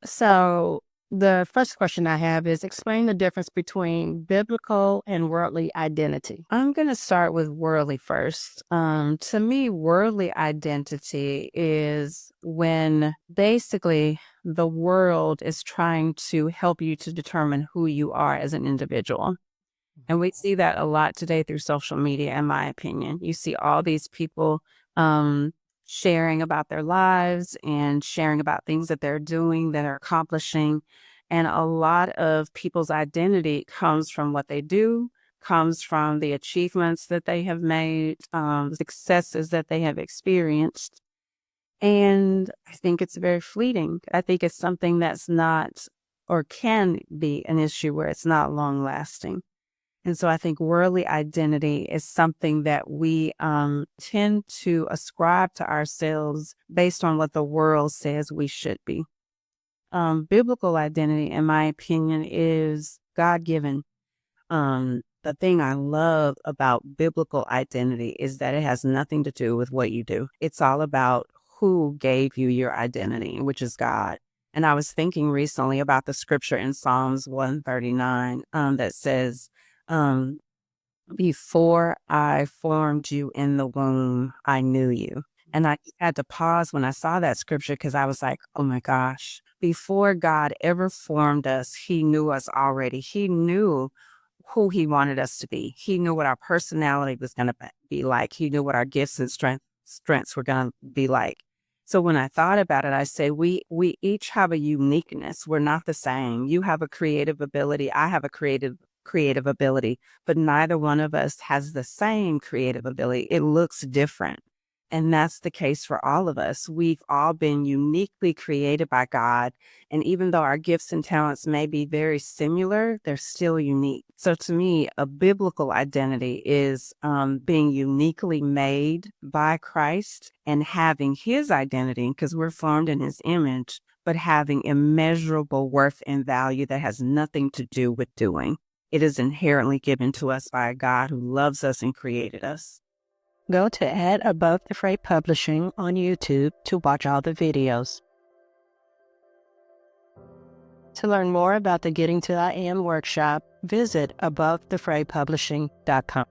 So the first question I have is explain the difference between biblical and worldly identity. I'm going to start with worldly first. To me, worldly identity is when basically the world is trying to help you to determine who you are as an individual. And we see that a lot today through social media, in my opinion. You see all these people um, sharing about their lives and sharing about things that they're doing, that are accomplishing. And a lot of people's identity comes from what they do, comes from the achievements that they have made, successes that they have experienced. And I think it's very fleeting. I think it's something that's not or can be an issue where it's not long lasting. And so I think worldly identity is something that we tend to ascribe to ourselves based on what the world says we should be. Biblical identity, in my opinion, is God given. The thing I love about biblical identity is that it has nothing to do with what you do. It's all about who gave you your identity, which is God. And I was thinking recently about the scripture in Psalms 139 that says, um, before I formed you in the womb, I knew you. And I had to pause when I saw that scripture because I was like, oh my gosh, before God ever formed us, he knew us already. He knew who he wanted us to be. He knew what our personality was going to be like. He knew what our gifts and strengths were going to be like. So when I thought about it, I say we each have a uniqueness. We're not the same. You have a creative ability. I have a creative ability, but neither one of us has the same creative ability. It looks different. And that's the case for all of us. We've all been uniquely created by God. And even though our gifts and talents may be very similar, they're still unique. So to me, a biblical identity is being uniquely made by Christ and having his identity, because we're formed in his image, but having immeasurable worth and value that has nothing to do with doing. It is inherently given to us by a God who loves us and created us. Go to Above the Fray Publishing on YouTube to watch all the videos. To learn more about the Getting to I Am workshop, visit abovethefraypublishing.com.